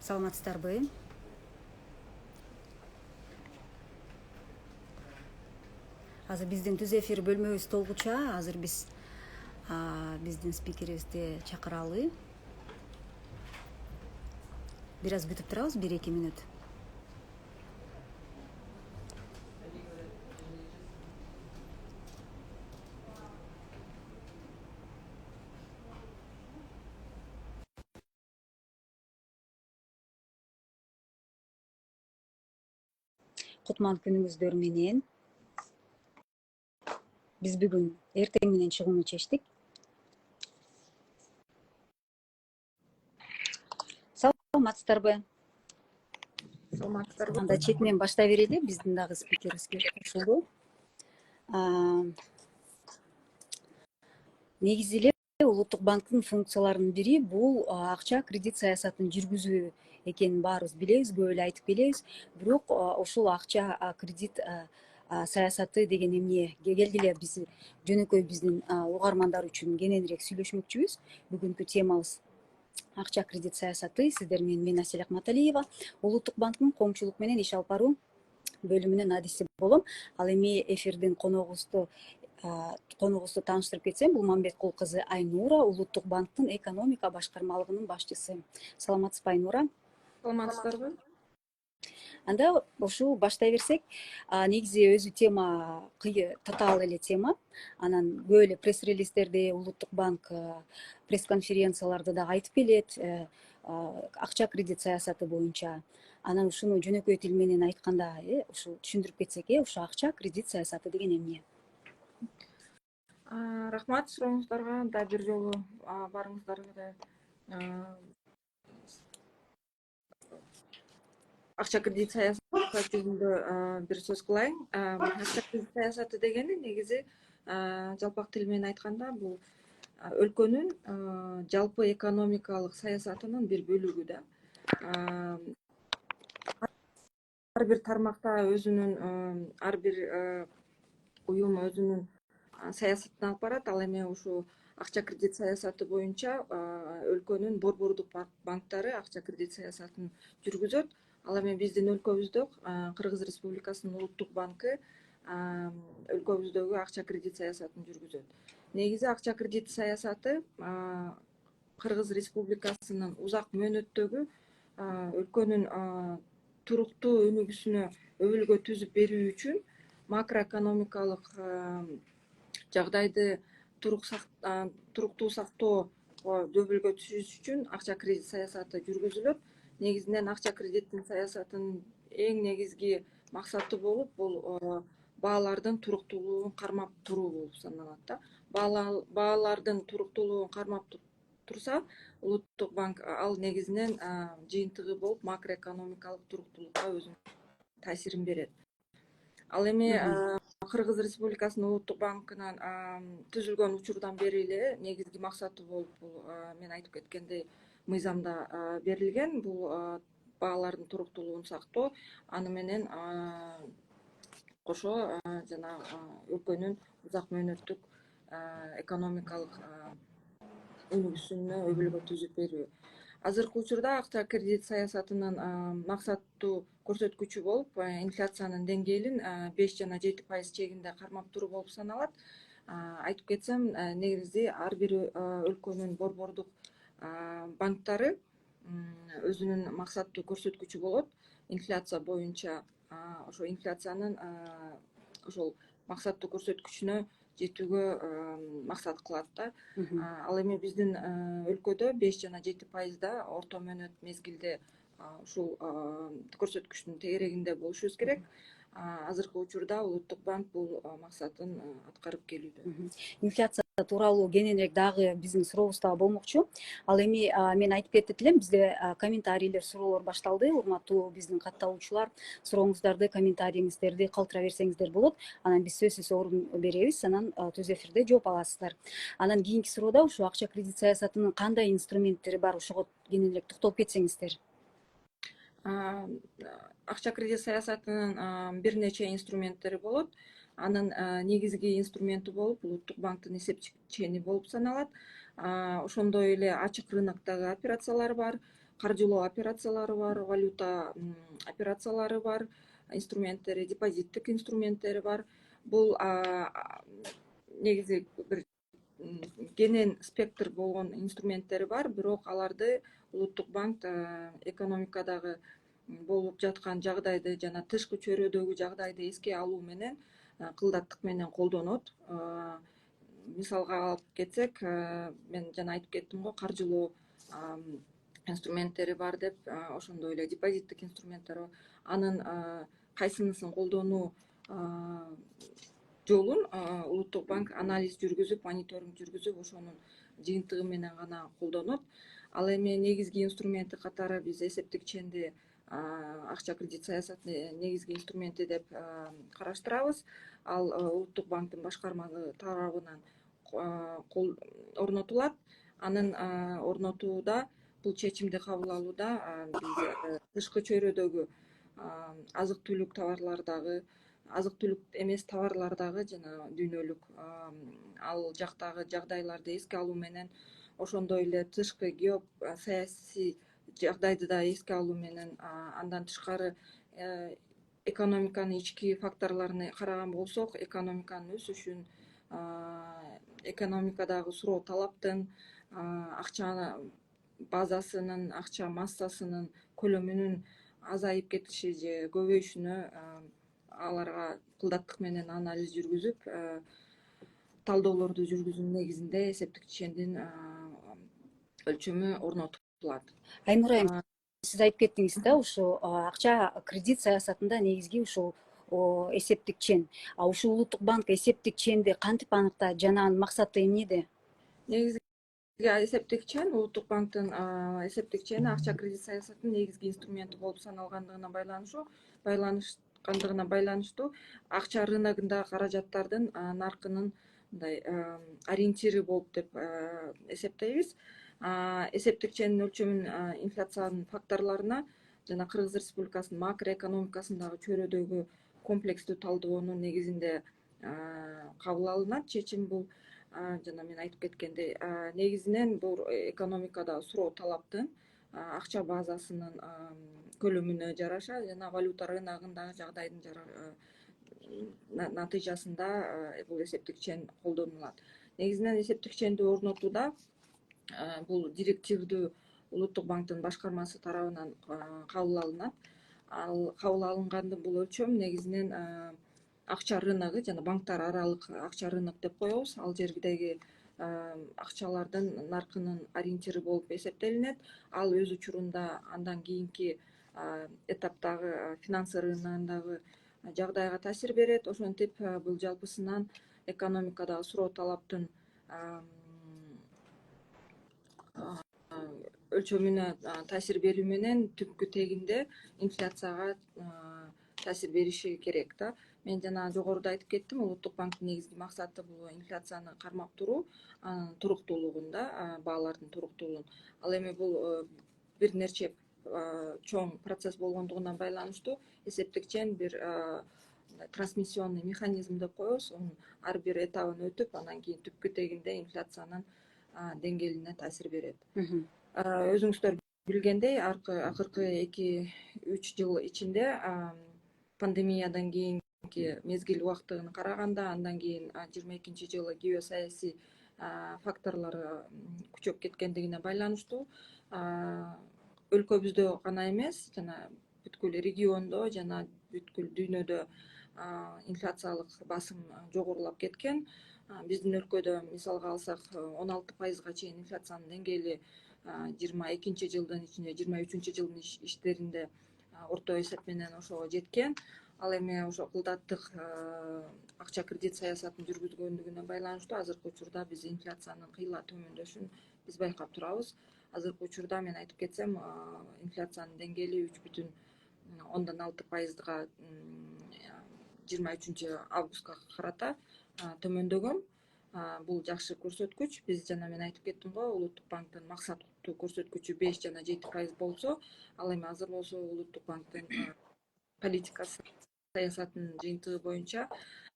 Саламатсыздарбы? Азыр биздин түз эфир бөлмөбүз толгуча. Азыр биздин спикерибизди чакыралы. Бир аз күтүп турабыз, 1-2 мүнөт. Кутман күнүңүздөр менен. Биз бүгүн эртең менен чыгууну чечтик. Саламатсыздарбы? Саламатсыздарбы? Анда четинен баштай берели, биздин дагы спикерибизге кошулду. Негизи эле Улуттук банктын функцияларынын бири бул акча кредит саясатын жүргүзүү экенин баарыбыз билебиз, көп эле айтып келебиз. Бирок ушул акча кредит саясаты деген эмне? Келгиле биз жөнөкөй биздин угармандар үчүн кененирээк сүйлөшмөкчүбүз. Бүгүнкү темабыз акча кредит саясаты. Сиздер менен мен Асель Акматалиева, Улуттук банктын коомчулук менен иш алып баруу бөлүмүнүн адиси болом. Ал эми эфирдин коногубузду тааныштырып кетсем, бул Мамбеткул кызы Айнура, Улуттук банктын экономика башкармалыгынын башчысы. Саламатсызбы, Айнура? Саламатсыздарбы? Анда ушул баштай берсек, негизи өзү тема татаал эле тема. Анан көп эле пресс-релиздерде Улуттук банк пресс-конференцияларда дагы айтып келет, акча кредит саясаты боюнча. Анан ушуну жөнөкөй тил менен айтканда, ушул түшүндүрүп кетсек, ушу акча кредит саясаты деген эмне? Рахмат сурооңуздарга. Да бир жолу баарыңыздарга акча кредит саясаты жөнүндө бир сөз кылайын. Акча кредит саясаты дегени негизи жалпак тил менен айтканда бул өлкөнүн жалпы экономикалык саясатынын бир бөлүгү да. Ар бир тармакта өзүнүн ар бир уюм өзүнүн саясатын алып барат. Ал эми ушу акча кредит саясаты боюнча өлкөнүн борбордук банктары акча кредит саясатын жүргүзөт. Ал эми биздин өлкөбүздө Кыргыз Республикасынын Улуттук банкы өлкөбүздөгү акча кредит саясатын жүргүзөт. Негизи акча кредит саясаты Кыргыз Республикасынын узак мөөнөттөгү өлкөнүн туруктуу өнүгүүсүнө өбөлгө түзүп берүү үчүн макроэкономикалык жагдайды туруктуу сактоого дөбөлгө түзүш үчүн акча кредит саясаты жүргүзүлөт. Негизинен акча кредиттин саясатынын эң негизги максаты болуп, бул баалардын туруктуулугун кармап туруу болуп саналат да. Баалардын туруктуулугун кармап турса, Улуттук банк ал негизинен жыйынтыгы болуп макроэкономикалык туруктуулукка өзүнүн таасирин берет. Ал эми Кыргыз Республикасынын Улуттук банкынан түзүлгөн учурдан бери эле негизги максаты болуп, бул мен айтып кеткендей мыйзамда берилген. Бул баалардын туруктуулугун сактоо, аны менен кошо жана өлкөнүн узак мөөнөттүк экономикалык өнүгүүсүнө өбөлгө түзүп берүү. Азыркы учурда акча кредит саясатынын максаттуу көрсөткүчү болуп, инфляциянын деңгээлин 5 жана 7% чегинде кармап туруу болуп саналат. Айтып кетсем, негизи ар бир өлкөнүн борбордук банктары өзүнүн максаттуу көрсөткүчү болот. Инфляция боюнча ошо инфляциянын ошол максаттуу көрсөткүчүнө жетүүгө максат кылат да. Ал эми биздин өлкөдө 5 жана 7%да орто мөөнөт мезгилде ушул көрсөткүчтүн тегерегинде болушубуз керек. Азыркы учурда Улуттук банк бул максатын аткарып келүүдө. Инфляция тууралуу кененирээк дагы биздин сурообузда болмокчу. Ал эми мен айтып кетип элем, бизде комментарийлер, суроолор башталды. Урматтуу биздин катталуучулар, сурооңуздарды, комментарийиңиздерди калтыра берсеңиздер болот. Анан биз сөзсүз орун беребиз, анан түз эфирде жооп аласыздар. Анан кийинки суроодо ушу акча кредит саясатынын кандай инструменттери бар, ошого кененирээк токтолуп кетсеңиздер. Акча кредит саясатынын бир нече инструменттери болот. Анын негизги инструменти болуп Улуттук банктын эсеп чени болуп саналат. Ошондой эле ачык рыноктогу операциялар бар. каржылоо операциялары бар, валюта операциялары бар, инструменттери, депозиттик инструменттери бар. Бул негизи бир кенен спектр болгон инструменттери бар, бирок аларды улуттук банк экономикадагы болуп жаткан жагдайды жана тышкы чөйрөдөгү жагдайды эске алуу менен кылдаттык менен колдонот. Мисалга алып кетсек, мен жана айтып кеттим го, каржылоо инструменттери бар деп, ошондой эле депозиттик инструменттер бар. Анын кайсынысын колдонуу жолун улуттук банк анализ жүргүзүп, мониторинг жүргүзүп, ошонун жыйынтыгы менен гана колдонот. Ал эми негизги инструменти катары биз эсептик ченди акча кредит саясатынын негизги инструменти деп караштырабыз. Ал улуттук банктын башкармасы тарабынан орнотулат. Анын орнотууда, бул чечимди кабыл алууда биз тышкы чөйрөдөгү азык түлүк товарлардагы, азык түлүк эмес товарлардагы жана дүйнөлүк ал жактагы жагдайларды эске алуу менен, ошондой эле тышкы геосаясий жагдайды да эске алуу менен, андан тышкары экономиканын ички факторлорун караган болсок, экономиканын өсүшүн, экономикадагы суроо талаптын, акча базасынын, акча массасынын көлөмүнүн азайып кетиши же көбөйүшүнө аларга кылдаттык менен анализ жүргүзүп, талдоолорду жүргүзүүнүн негизинде эсептик чендин өлчөмү орнотулат. Айнура айым, сиз айтып кеттиңиз да, ушу акча кредит саясатында негизги ушул эсептик чен. Ушул улуттук банк эсептик ченди кантип аныктайт жана анын максаты эмнеде? Негизги эсептик чен улуттук банктын эсептик чени акча кредит саясатынын негизги инструменти болуп саналгандыгына байланыштуу акча рыногундагы каражаттардын наркынын мындай ориентири болуп деп эсептейбиз. Эсептик ченин өлчөмүн инфляциянын факторлоруна жана Кыргыз Республикасынын макроэкономикасындагы чөйрөдөгү комплекстүү талдоонун негизинде кабыл алынат чечим. Бул жана мен айтып кеткендей, негизинен бул экономикадагы суроо талаптын, акча базасынын көлөмүнө жараша жана валюта рыногундагы жагдайдын натыйжасында бул эсептик чен колдонулат. Негизинен эсептик ченди орнотууда бул директивдүү улуттук банктын башкармасы тарабынан кабыл алынат. Ал кабыл алынганда бул өлчөм негизинен акча рыногу жана банктар аралык акча рынок деп коебуз. Ал жердеги акчалардын наркынын ориентири болуп эсептелинет. Ал өз учурунда андан кийинки этаптагы финансы рыногундагы жагдайга таасир берет. Ошентип бул жалпысынан экономикадагы суроо талаптын өлчөмүнө таасир берүү менен түпкү тегинде инфляцияга таасир бериши керек да. Мен жана жогоруда айтып кеттим, улуттук банктын негизги максаты бул инфляцияны кармап туруу, анын туруктуулугунда, баалардын туруктуулугун. Ал эми бул бир нерче чоң процесс болгондугуна байланыштуу эсептик чен бир трансмиссионный механизм деп коебуз. Анын ар бир этабын өтүп, анан кийин түпкү тегинде инфляциянын деңгээлине таасир берет. Өзүңүздөр билгендей, акыркы 2-3 жыл ичинде пандемиядан кийинки мезгил убактыгын караганда, андан кийин 22-жылы геосаясий факторлору күчөп кеткендигине байланыштуу өлкөбүздө гана эмес, жана бүткүл региондо жана бүткүл дүйнөдө инфляциялык басым жогорулап кеткен. Биздин өлкөдө мисалга алсак 16% чейин инфляциянын деңгээли 22-жылдын ичинде, 23-жылдын иштеринде орто эсеп менен ошого жеткен. Ал эми ошо кылдаттык акча кредит саясатын жүргүзгөндүгүнө байланыштуу азыркы учурда биз инфляциянын кыйла төмөндөшүн биз байкап турабыз. Азыркы учурда мен айтып кетсем, инфляциянын деңгээли 3,6%га 23-августка карата төмөндөгөн. Бул жакшы көрсөткүч. Биз жана мен айтып кеттим го, улуттук банктын максаттуу көрсөткүчү 5 жана 7% болсо, ал эми азыр болсо улуттук банктын политикасы саясатынын жыйынтыгы боюнча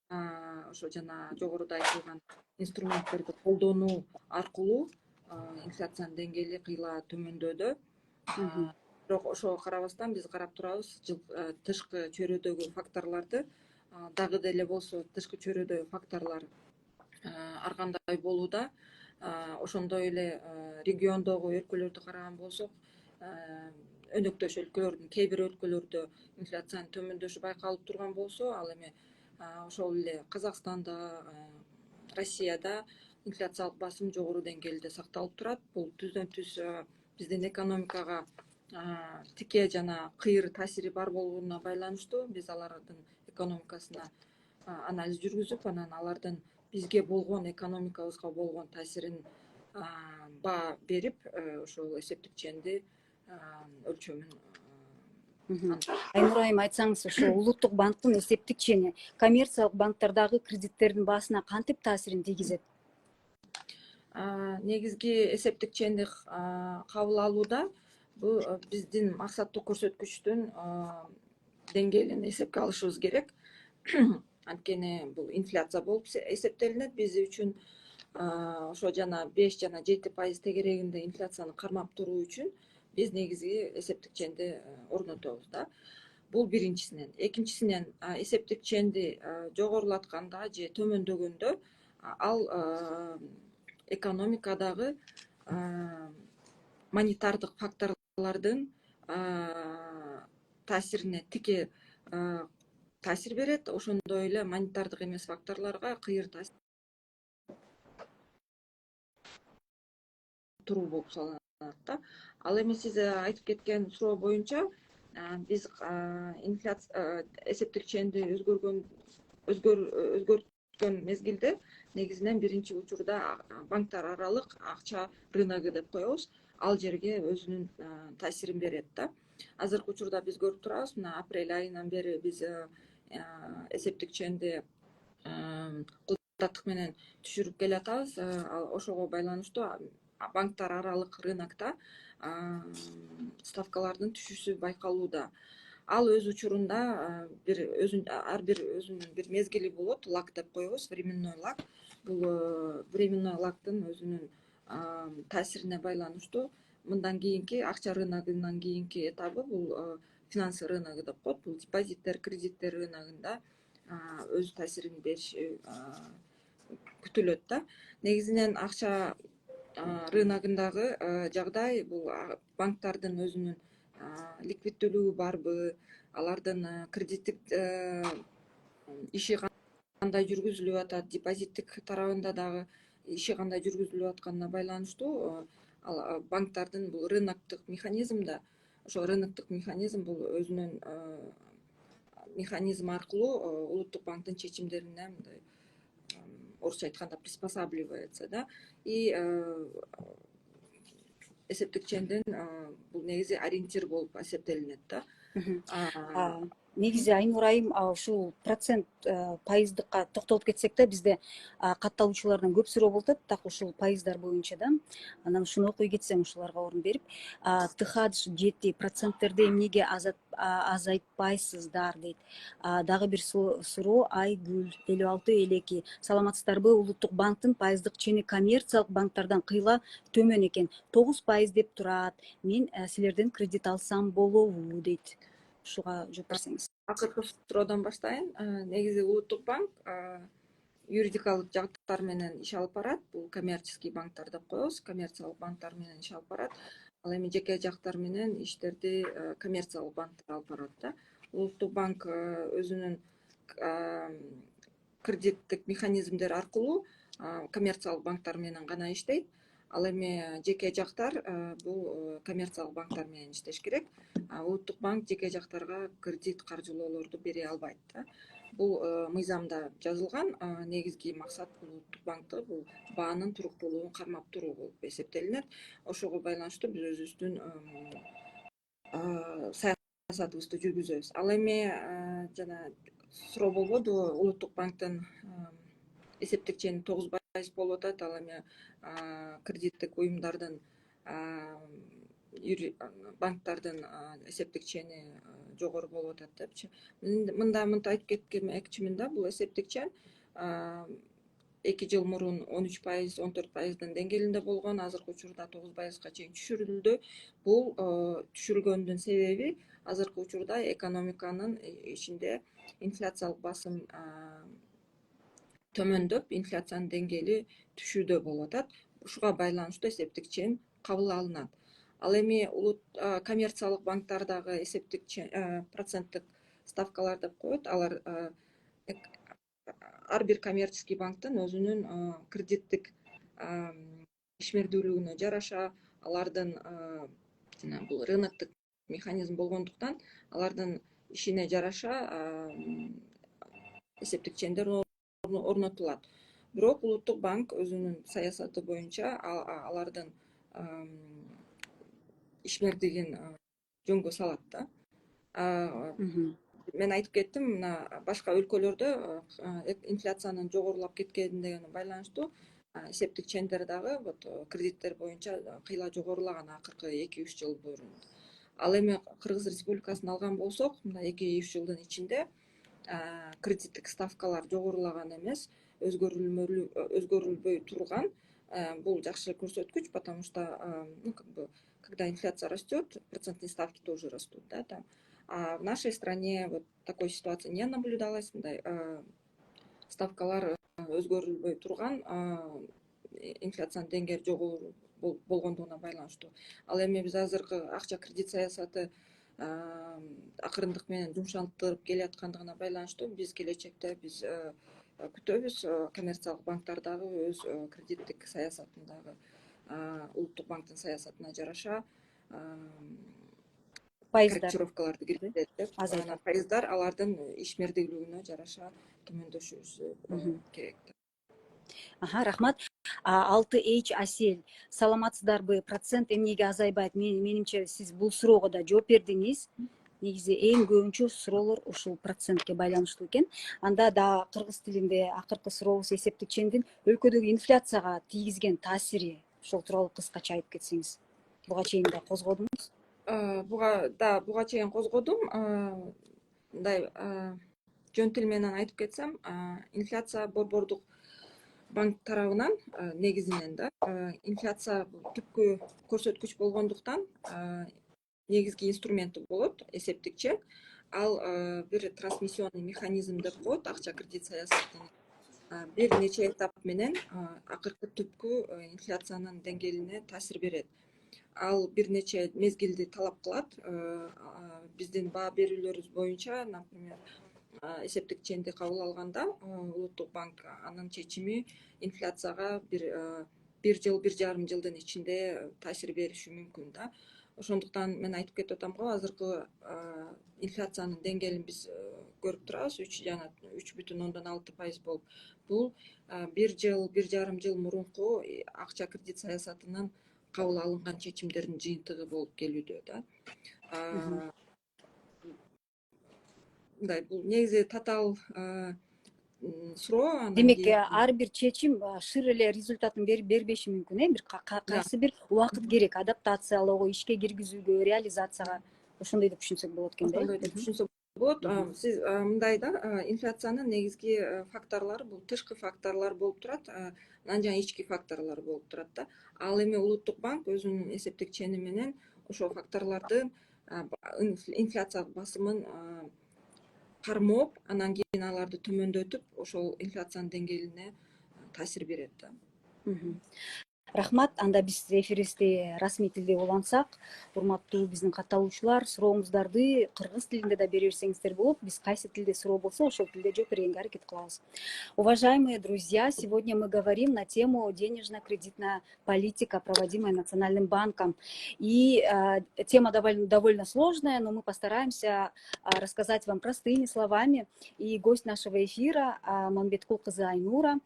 ошо жана жогоруда айтылган инструменттерди колдонуу аркылуу инфляциянын деңгээли кыйла төмөндөдө. Бирок ошого карабастан биз карап турабыз тышкы чөйрөдөгү факторлорду дагы деле болсо тышкы чөйрөдөгү факторлор ар кандай болууда. Ошондой эле региондогу өлкөлөрдү караган болсок, өнөктөш өлкөлөрдүн кээ бир өлкөлөрдө инфляциянын төмөндөшү байкалып турган болсо, ал эми ошол эле Казакстанда, Россияда инфляциялык басым жогору деңгээлде сакталып турат. Бул түздөн түз биздин экономикага тикээ жана кыйыр таасири бар болгонуна байланыштуу. Биз алардын экономикасына анализ жүргүзүп, анан алардын бизге болгон экономикабызга болгон таасирин баа берип, ошол эсептик ченди өлчөмүн Айнур айым, айтсаңыз, ошо улуттук банктын эсептик чени коммерциялык банктердагы кредиттердин баасына кантип таасирин тийгизет? Негизги эсептик ченди кабыл алууда бул биздин максаттуу көрсөткүчтүн деңгээлин эсепке алышыбыз керек. Анткени бул инфляция болуп эсептелинет биз үчүн. Ошо жана 5 жана 7% тегерегинде инфляцияны кармап туруу үчүн биз негизги эсептик ченди орнотобуз да. Бул биринчисинен. Экинчисинен, эсептик ченди жогорулатканда же төмөндөгөндө ал экономикадагы монетардык факторлордун таасирине тикээ таасир берет. Ошондой эле монетардык эмес факторлорго кыйыр таасир туруу болуп саналат да. Ал эми сиз айтып кеткен суроо боюнча, биз инфляция эсептик ченди өзгөрткөн мезгилде негизинен биринчи учурда банктар аралык акча рыногу деп коебуз. Ал жерге өзүнүн таасирин берет да. Азыркы учурда биз көрүп турабыз, мына апрель айынан бери биз эсептик ченди кылдаттык менен түшүрүп келатабыз. Ошого байланыштуу банктар аралык рынокто ставкалардын түшүүсү байкалууда. Ал өз учурунда ар бир өзүнүн бир мезгили болот, лаг деп коебуз, временной лаг. Бул временной лагдын өзүнүн таасирине байланыштуу мындан кийинки акча рыногунан кийинки этабы бул финансы рыногу деп коет. Бул депозиттер, кредиттер рыногунда өз таасирин бериши күтүлөт да. Негизинен акча рыногундагы жагдай бул банктардын өзүнүн ликвиддүүлүгү барбы, алардын кредиттик иши кандай жүргүзүлүп атат, депозиттик тарабында дагы иши кандай жүргүзүлүп атканына байланыштуу банктардын бул рыноктук механизм да, ошол рыноктук механизм бул өзүнүн механизм аркылуу улуттук банктын чечимдерине мындай орусча айтканда приспосабливается да. И эсептик чендин бул негизи ориентир болуп эсептелинет да. Негизи Айнур айым, ушул процент пайыздыкка токтолуп кетсек да, бизде катталуучулардан көп суроо болуп атат, так ушул пайыздар боюнча да. Анан ушуну окуй кетсең, ушуларга орун берип, ТХ 7%терди эмнеге азайтпайсыздар дейт. Дагы бир суроо Айгүл 56 элеки. Саламатсыздарбы? Улуттук банктын пайыздык чени коммерциялык банктардан кыйла төмөн экен. 9% деп турат. Мен силерден кредит алсам болобу дейт. Ушуга жооп берсеңиз. Акыркы суроодон баштайын. Негизи улуттук банк юридикалык жактар менен иш алып барат. Бул коммерческий банктар деп коебуз. Коммерциялык банктар менен иш алып барат. Ал эми жеке жактар менен иштерди коммерциялык банктар алып барат да. Улуттук банк өзүнүн кредиттик механизмдер аркылуу коммерциялык банктар менен гана иштейт. Ал эми жеке жактар бул коммерциялык банктар менен иштеш керек. Улуттук банк жеке жактарга кредит каржылоолорду бере албайт да. Бул мыйзамда жазылган. Негизги максат улуттук банкты бул баанын туруктуулугун кармап туруу болуп эсептелинет. Ошого байланыштуу биз өзүбүздүн саясатыбызды жүргүзөбүз. Ал эми жана суроо болбоду, улуттук банктын эсептик чени 9% болуп атат. Ал эми кредиттик уюмдардын банктардын эсептик чени жогору болуп атат депчи. Мындай айтып кетмекчимин да, бул эсептик чен 2 жыл мурун 13%, 14%дын деңгээлинде болгон, азыркы учурда 9%га чейин түшүрүлдү. Бул түшүрүлгөндүн себеби азыркы учурда экономиканын ичинде инфляциялык басым төмөндөп, инфляциянын деңгээли түшүүдө болуп атат. Ушуга байланыштуу эсептик чен кабыл алынат. Ал эми коммерциялык банктар дагы эсептик проценттик ставкалар деп коет. Алар ар бир коммерческий банктын өзүнүн кредиттик ишмердүүлүгүнө жараша, алардын жана бул рыноктук механизм болгондуктан, алардын ишине жараша эсептик чендер орнотулат. Бирок улуттук банк өзүнүн саясаты боюнча алардын ишмердигин жөнгө салат да. Мен айтып кеттим, мына башка өлкөлөрдө инфляциянын жогорулап кеткендигине байланыштуу эсептик чендер дагы вот кредиттер боюнча кыйла жогорулаган акыркы 2-3 жыл мурун. Ал эми Кыргыз Республикасын алган болсок, мына 2-3 жылдын ичинде кредиттик ставкалар жогорулаган эмес, өзгөрүлбөй турган. Бул жакшы көрсөткүч, потому что когда инфляция растет, процентные ставки тоже растут, да, там. А в нашей стране вот такой ситуации не наблюдалось, мындай ставкалар өзгөрүлбөй турган, инфляциянын деңгээли жогору болгондугуна байланыштуу. Ал эми биз азыркы акча кредит саясаты акырындык менен жумшалтырып келаткандыгына байланыштуу биз келечекте биз күтөбүз коммерциялык банктар дагы өз кредиттик саясатын дагы улуттук банктын саясатына жараша корректировкаларды киргизет деп, пайыздар алардын ишмердүүлүгүнө жараша төмөндөшүшү керек. Рахмат. 6H Асель, саламатсыздарбы? Процент эмнеге азайбайт? Менимче сиз бул суроого да жооп бердиңиз. Негизи эң көбүнчө суроолор ушул процентке байланыштуу экен. Анда да кыргыз тилинде акыркы сурообуз эсептик чендин өлкөдөгү инфляцияга тийгизген таасири, ошол тууралуу кыскача айтып кетсеңиз. Буга чейин да козгодуңуз. Буга чейин козгодум. Мындай жөн тил менен айтып кетсем, инфляция борбордук банк тарабынан негизинен да инфляция түпкү көрсөткүч болгондуктан негизги инструменти болот эсептик чен. Ал бир трансмиссионный механизм деп коет акча кредит саясатынын. Бир нече этап менен акыркы түпкү инфляциянын деңгээлине таасир берет. Ал бир нече мезгилди талап кылат. Биздин баа берүүлөрүбүз боюнча, например, эсептик ченди кабыл алганда улуттук банк анын чечими инфляцияга бир жыл, 1,5 жылдын ичинде таасир бериши мүмкүн да. Ошондуктан мен айтып кетип атам го, азыркы инфляциянын деңгээлин биз көрүп турабыз, 3,6% болуп. Бул 1 жыл, 1,5 жыл мурунку акча кредит саясатынын кабыл алынган чечимдердин жыйынтыгы болуп келүүдө да. Мындай бул негизи татаал суроо. Демек, ар бир чечим шыр эле результатын бербеши мүмкүн, бир кайсы бир убакыт керек адаптациялоого, ишке киргизүүгө, реализацияга. Ошондой деп түшүнсөк болот экен да. Ошондой деп түшүнсөк болот. Сиз мындай да, инфляциянын негизги факторлору бул тышкы факторлор болуп турат, анан жана ички факторлор болуп турат да. Ал эми улуттук банк өзүнүн эсептик чени менен ошол факторлордун инфляция басымын кармооп, анан кийин аларды төмөндөтүп, ошол инфляциянын деңгээлине таасир берет да. Рахмат. Анда биз эфирибизди расмий тилде улантсак, урматтуу биздин катталуучулар, сурооңуздарды кыргыз тилинде да бере берсеңиздер болот. Биз кайсы тилде суроо болсо, ошол тилде жооп бергенге аракет кылабыз. Уважаемые друзья, сегодня мы говорим на тему денежно-кредитная политика, проводимая Национальным банком. И тема довольно сложная, но мы постараемся рассказать вам простыми словами. И гость нашего эфира, Мамбеткул кызы Айнура,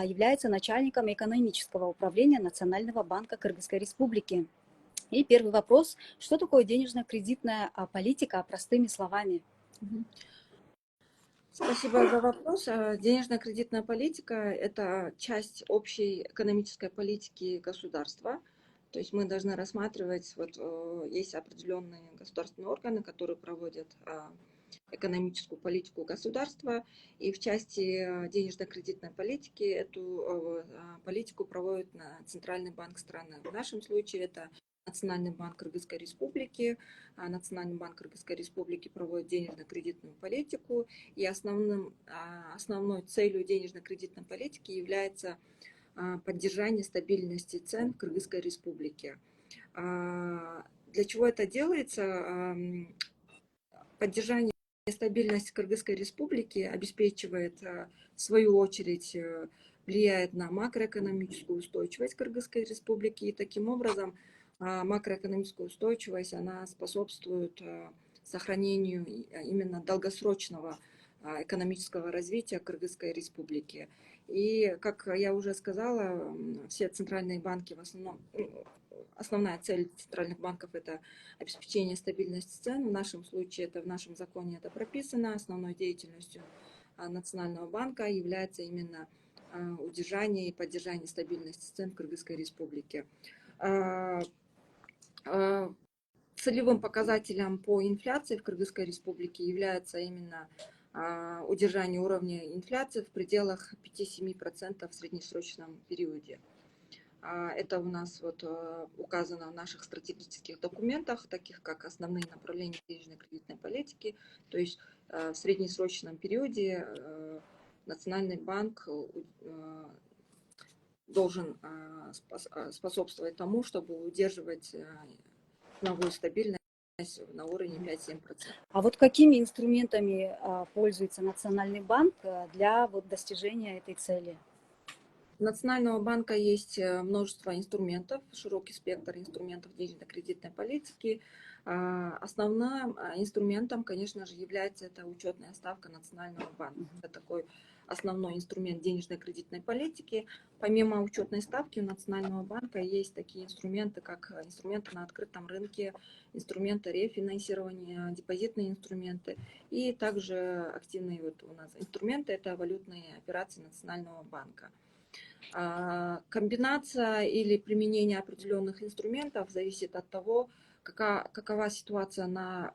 является начальником экономического управления Национального банка Кыргызской Республики. И первый вопрос: что такое денежно-кредитная политика, простыми словами? Спасибо за вопрос. Денежно-кредитная политика – это часть общей экономической политики государства. То есть мы должны рассматривать, вот есть определенные государственные органы, которые проводят экономическую политику государства. И в части денежно-кредитной политики эту политику проводит Центральный банк страны. В нашем случае это Национальный банк Кыргызской Республики. Национальный банк Кыргызской Республики проводит денежно-кредитную политику. И основной целью денежно-кредитной политики является поддержание стабильности цен в Кыргызской Республике. Для чего это делается? Поддержание стабильности Кыргызской Республики обеспечивает, в свою очередь, влияет на макроэкономическую устойчивость Кыргызской Республики. И таким образом макроэкономическая устойчивость, она способствует сохранению именно долгосрочного экономического развития Кыргызской Республики. И, как я уже сказала, все центральные банки в основном, основная цель центральных банков – это обеспечение стабильности цен. В нашем случае, в нашем законе это прописано. Основной деятельностью Национального банка является именно удержание и поддержание стабильности цен в Кыргызской Республике. Целевым показателем по инфляции в Кыргызской Республике является именно удержание уровня инфляции в пределах 5-7% в среднесрочном периоде. Это у нас вот указано в наших стратегических документах, таких как основные направления денежно-кредитной политики. То есть в среднесрочном периоде Национальный банк должен способствовать тому, чтобы удерживать ценовую стабильность на уровне 5-7%. А вот какими инструментами пользуется Национальный банк для вот достижения этой цели? У Национального банка есть множество инструментов, широкий спектр инструментов денежно-кредитной политики. Основным инструментом, конечно же, является это учетная ставка Национального банка. Это такой основной инструмент денежно-кредитной политики. Помимо учетной ставки у Национального банка есть такие инструменты, как инструменты на открытом рынке, инструменты рефинансирования, депозитные инструменты и также активные вот у нас инструменты – это валютные операции Национального банка. Комбинация или применение определенных инструментов зависит от того, какова ситуация на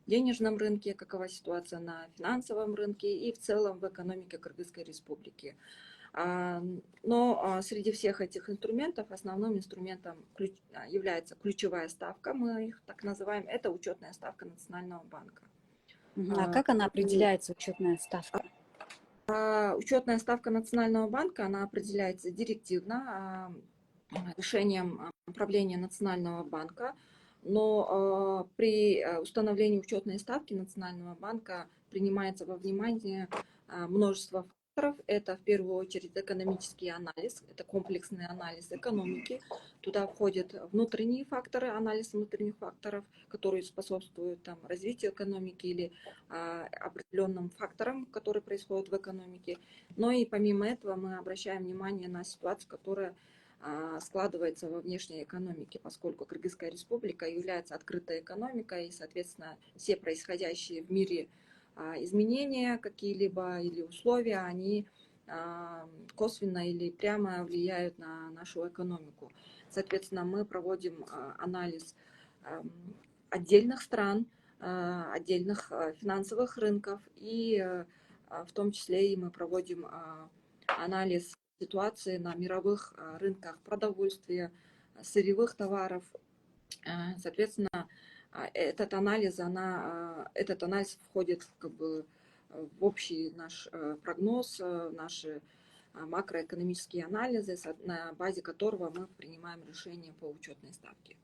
денежном рынке, какова ситуация на финансовом рынке и в целом в экономике Кыргызской Республики. Но среди всех этих инструментов основным инструментом является ключевая ставка, мы их так называем, это учетная ставка Национального банка. А как она определяется, учетная ставка? Учетная ставка Национального банка, она определяется директивно решением правления Национального банка, но при установлении учетной ставки Национального банка принимается во внимание множество факторов. Это в первую очередь экономический анализ, это комплексный анализ экономики. Туда входят внутренние факторы, анализ внутренних факторов, которые способствуют развитию экономики или определенным факторам, которые происходят в экономике. Но и помимо этого мы обращаем внимание на ситуацию, которая складывается во внешней экономике, поскольку Кыргызская Республика является открытой экономикой, и, соответственно, все происходящие в мире изменения какие-либо или условия, они косвенно или прямо влияют на нашу экономику. Соответственно, мы проводим анализ отдельных стран, отдельных финансовых рынков, и в том числе и мы проводим анализ ситуации на мировых рынках продовольствия, сырьевых товаров. Соответственно, этот анализ входит как бы в общий наш прогноз, наши макроэкономические анализы, на базе которого мы принимаем решения по учетной ставке.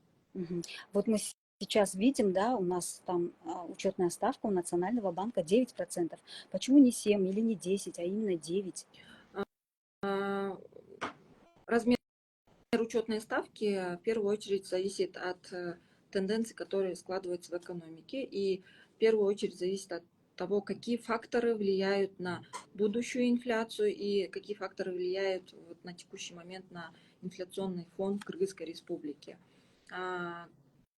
Вот мы сейчас видим, да, у нас там учетная ставка у Национального банка 9%. Почему не 7 или не 10, а именно 9? Размер учетной ставки в первую очередь зависит от тенденций, которые складываются в экономике, и в первую очередь зависит от того, какие факторы влияют на будущую инфляцию и какие факторы влияют вот на текущий момент на инфляционный фон в Кыргызской Республике.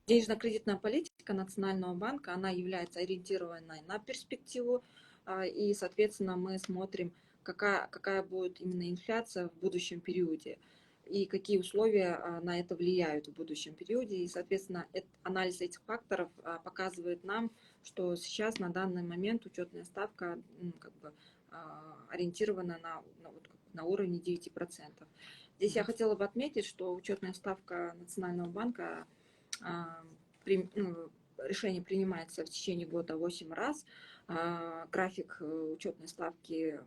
Денежно-кредитная политика Национального банка, она является ориентированной на перспективу, и, соответственно, мы смотрим, какая будет именно инфляция в будущем периоде. и какие условия на это влияют в будущем периоде. И, соответственно, анализ этих факторов показывает нам, что сейчас на данный момент учетная ставка как бы, ориентирована на уровне 9%. Здесь я хотела бы отметить, что учетная ставка Национального банка, решение принимается в течение года 8 раз. График учетной ставки,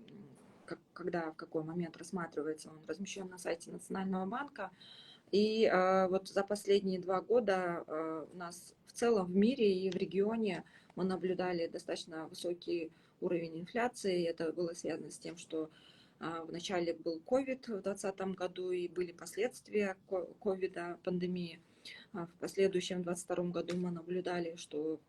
когда, в какой момент рассматривается, он размещен на сайте Национального банка. И вот за последние 2 года у нас в целом в мире и в регионе мы наблюдали достаточно высокий уровень инфляции. Это было связано с тем, что в начале был COVID в 2020 году и были последствия ковида, пандемии. В последующем, в 2022 году мы наблюдали, что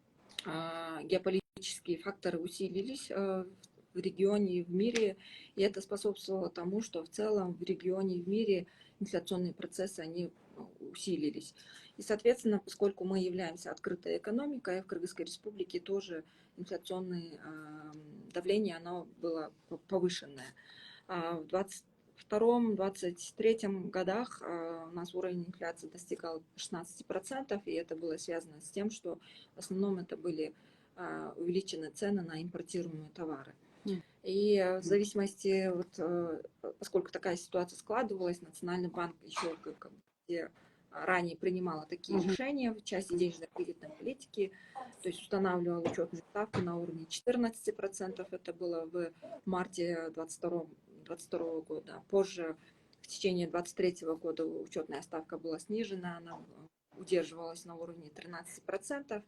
геополитические факторы усилились в регионе и в мире, и это способствовало тому, что в целом в регионе и в мире инфляционные процессы, они усилились. И, соответственно, поскольку мы являемся открытой экономикой, в Кыргызской республике тоже инфляционное давление, оно было повышенное. В 2022-2023 годах у нас уровень инфляции достигал 16%, и это было связано с тем, что в основном это были увеличены цены на импортируемые товары. И в зависимости, поскольку такая ситуация складывалась, Национальный банк еще ранее принимала такие решения в части денежно-кредитной политики, то есть устанавливал учетную ставку на уровне 14%, это было в марте 2022 года. Позже, в течение 2023 года, учетная ставка была снижена, она удерживалась на уровне 13%.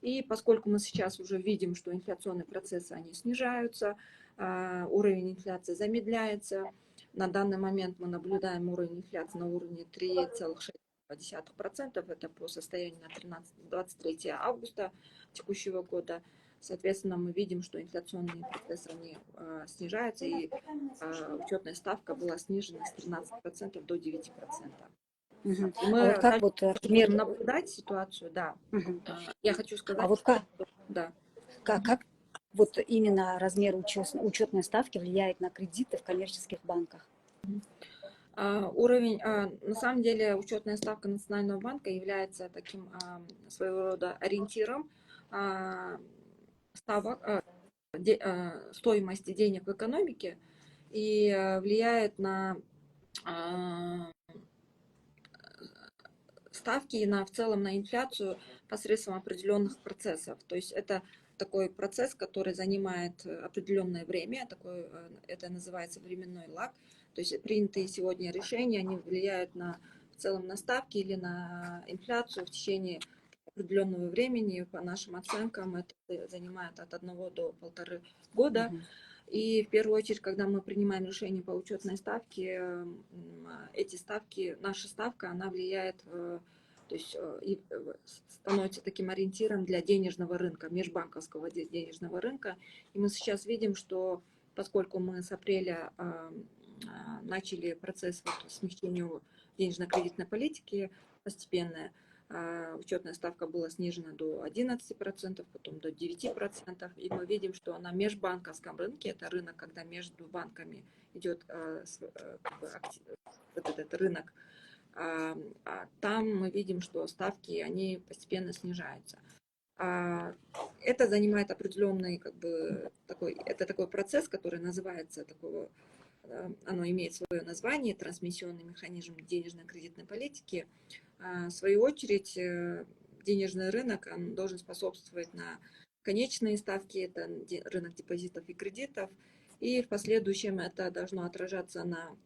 И поскольку мы сейчас уже видим, что инфляционные процессы, они снижаются, уровень инфляции замедляется, на данный момент мы наблюдаем уровень инфляции на уровне 3,6%, это по состоянию на 23 августа текущего года. Соответственно, мы видим, что инфляционные процессы, они снижаются, и учетная ставка была снижена с 13% до 9%. И мы вот как вот, будем наблюдать ситуацию, да. Я хочу сказать, вот как, да. как вот именно размер учетной ставки влияет на кредиты в коммерческих банках? Уровень, на самом деле, учетная ставка Национального банка является таким своего рода ориентиром ставок, стоимости денег в экономике и влияет на ставки и в целом на инфляцию посредством определенных процессов. То есть это такой процесс, который занимает определенное время, это называется временной лаг. То есть принятые сегодня решения, они влияют в целом на ставки или на инфляцию в течение определенного времени. По нашим оценкам это занимает от 1 до 1,5 года. И в первую очередь, когда мы принимаем решение по учетной ставке, эти ставки, наша ставка, она влияет, то есть и становится таким ориентиром для денежного рынка, межбанковского денежного рынка. И мы сейчас видим, что поскольку мы с апреля начали процесс смягчения денежно-кредитной политики постепенно, учетная ставка была снижена до 11%, потом до 9%. И мы видим, что на межбанковском рынке, это рынок, когда между банками идет этот рынок, там мы видим, что ставки, они постепенно снижаются. Это занимает определенный, такой процесс, который называется оно имеет свое название, трансмиссионный механизм денежно-кредитной политики. В свою очередь, денежный рынок, он должен способствовать на конечные ставки, это рынок депозитов и кредитов, и в последующем это должно отражаться на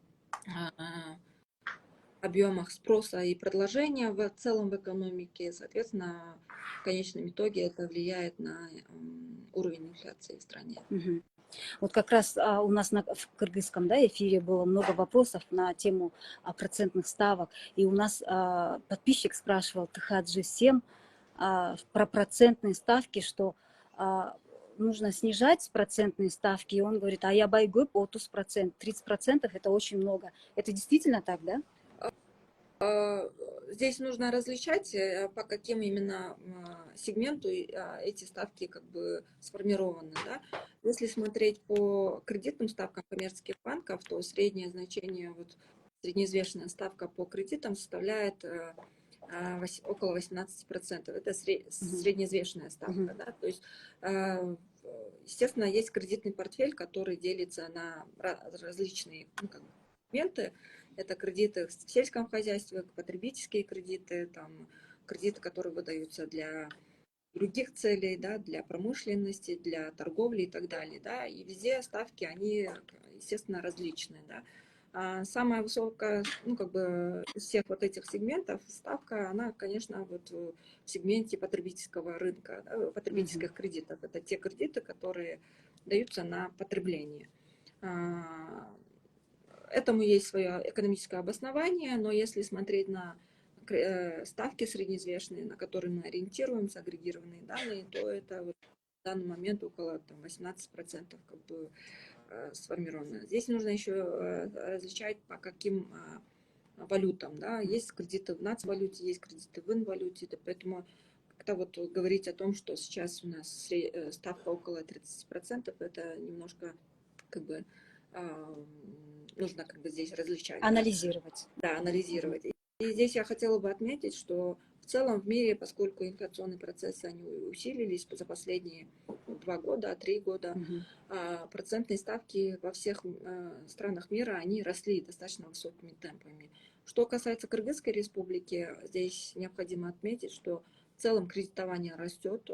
объемах спроса и предложения в целом в экономике. Соответственно, в конечном итоге это влияет на уровень инфляции в стране. Вот как раз у нас в кыргызском эфире было много вопросов на тему процентных ставок. И у нас подписчик спрашивал ТХG7 про процентные ставки, что нужно снижать процентные ставки. И он говорит, я байгөп 30%. 30% это очень много. Это действительно так, да? Здесь нужно различать, по каким именно сегменту эти ставки сформированы. Да? Если смотреть по кредитным ставкам коммерческих банков, то среднее значение среднеизвешенная ставка по кредитам составляет около 18%. Это среднеизвешенная ставка. Да? То есть, естественно, есть кредитный портфель, который делится на различные сегменты. Это кредиты в сельском хозяйстве, потребительские кредиты, там, кредиты, которые выдаются для других целей, да, для промышленности, для торговли и так далее. Да, и везде ставки, они, естественно, различные. Да. Самая высокая, из всех вот этих сегментов ставка, она, конечно, вот в сегменте потребительского рынка, да, потребительских кредитов. Это те кредиты, которые даются на потребление. Этому есть свое экономическое обоснование, но если смотреть на ставки среднеизвешенные, на которые мы ориентируемся, агрегированные данные, то это вот в данный момент около 18% как бы сформировано. Здесь нужно еще различать по каким валютам. Да? Есть кредиты в нацвалюте, есть кредиты в инвалюте, поэтому как-то вот говорить о том, что сейчас у нас ставка около 30%, это немножко как бы нужно как бы здесь различать. Анализировать. Да, анализировать. И здесь я хотела бы отметить, что в целом в мире, поскольку инфляционные процессы они усилились за последние 2 года, 3 года, процентные ставки во всех странах мира, они росли достаточно высокими темпами. Что касается Кыргызской республики, здесь необходимо отметить, что в целом кредитование растет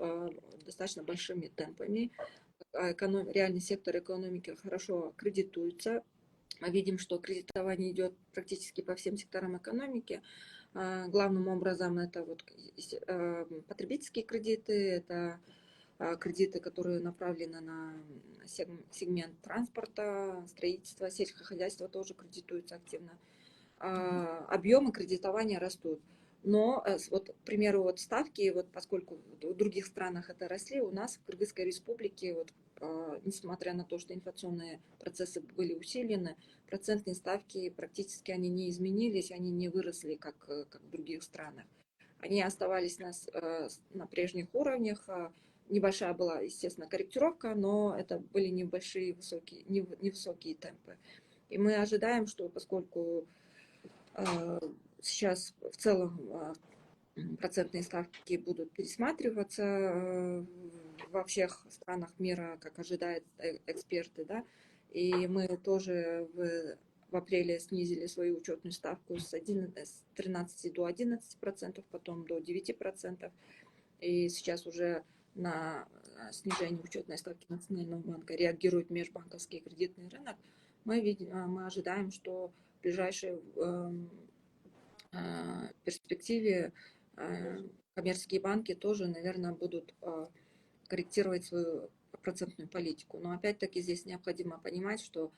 достаточно большими темпами. Реальный сектор экономики хорошо кредитуется. Мы видим, что кредитование идет практически по всем секторам экономики. Главным образом это вот потребительские кредиты, это кредиты, которые направлены на сегмент транспорта, строительства, сельского хозяйства тоже кредитуются активно. Объемы кредитования растут. Но вот, к примеру, вот ставки, вот поскольку в других странах это росли, у нас в Кыргызской республике, вот, несмотря на то, что инфляционные процессы были усилены, процентные ставки практически они не изменились, они не выросли, как в других странах. Они оставались на прежних уровнях. Небольшая была, естественно, корректировка, но это были невысокие темпы. И мы ожидаем, что поскольку сейчас в целом процентные ставки будут пересматриваться во всех странах мира, как ожидают эксперты, да, и мы тоже в апреле снизили свою учетную ставку с 13 до 11%, потом до 9%, и сейчас уже на снижение учетной ставки Национального банка реагирует межбанковский кредитный рынок. Мы ожидаем, что в ближайшей перспективе коммерческие банки тоже, наверное, будут корректировать свою процентную политику. Но опять-таки здесь необходимо понимать, что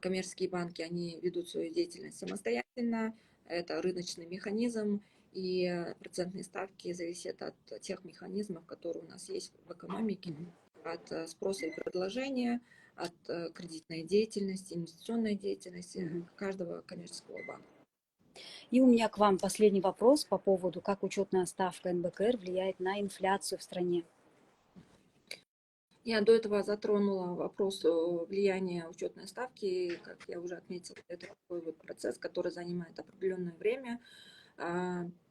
коммерческие банки, они ведут свою деятельность самостоятельно, это рыночный механизм, и процентные ставки зависят от тех механизмов, которые у нас есть в экономике, от спроса и предложения, от кредитной деятельности, инвестиционной деятельности каждого коммерческого банка. И у меня к вам последний вопрос по поводу, как учетная ставка НБКР влияет на инфляцию в стране. Я до этого затронула вопрос влияния учетной ставки. Как я уже отметила, это такой вот процесс, который занимает определенное время.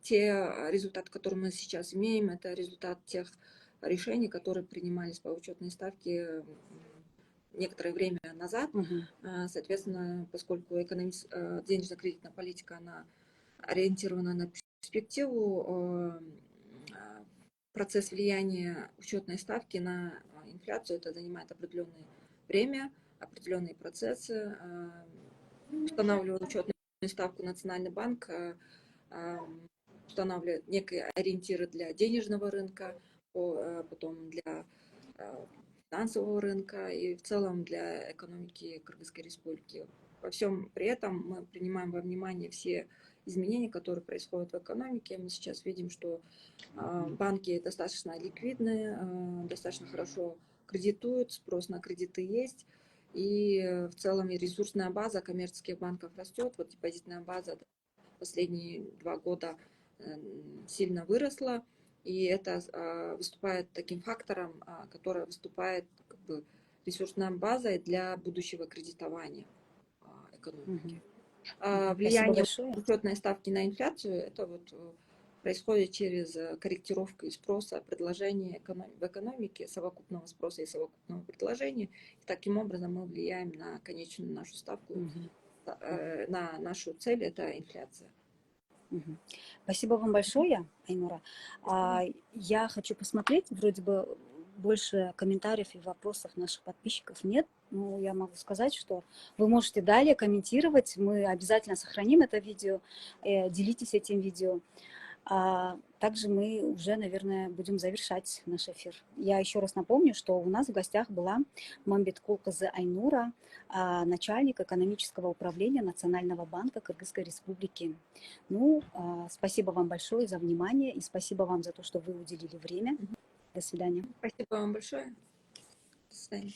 Те результаты, которые мы сейчас имеем, это результат тех решений, которые принимались по учетной ставке некоторое время назад. Соответственно, поскольку денежно-кредитная политика, она ориентирована на перспективу, процесс влияния учетной ставки на инфляцию, это занимает определенное время, определенные процессы. Устанавливая учетную ставку, Национальный банк устанавливает некие ориентиры для денежного рынка, потом для финансового рынка и в целом для экономики Кыргызской республики. Во всем при этом мы принимаем во внимание все изменения, которые происходят в экономике. Мы сейчас видим, что банки достаточно ликвидны, достаточно хорошо кредитуют, спрос на кредиты есть. И в целом и ресурсная база коммерческих банков растет. Вот депозитная база последние 2 года сильно выросла. И это выступает таким фактором, который выступает как бы ресурсной базой для будущего кредитования экономики. Спасибо Влияние большое. учетной ставки на инфляцию, это вот происходит через корректировку спроса, предложения в экономике, совокупного спроса и совокупного предложения. И таким образом мы влияем на конечную нашу ставку, Мгм. на нашу цель, это инфляция. Мгм. Спасибо вам большое, Айнура. Спасибо. Я хочу посмотреть, вроде бы больше комментариев и вопросов наших подписчиков нет. Но я могу сказать, что вы можете далее комментировать. Мы обязательно сохраним это видео, делитесь этим видео. Также мы уже, наверное, будем завершать наш эфир. Я еще раз напомню, что у нас в гостях была Мамбеткул Кызы Айнура, начальник экономического управления Национального банка Кыргызской Республики. Ну, спасибо вам большое за внимание и спасибо вам за то, что вы уделили время. До свидания. Спасибо вам большое. До свидания.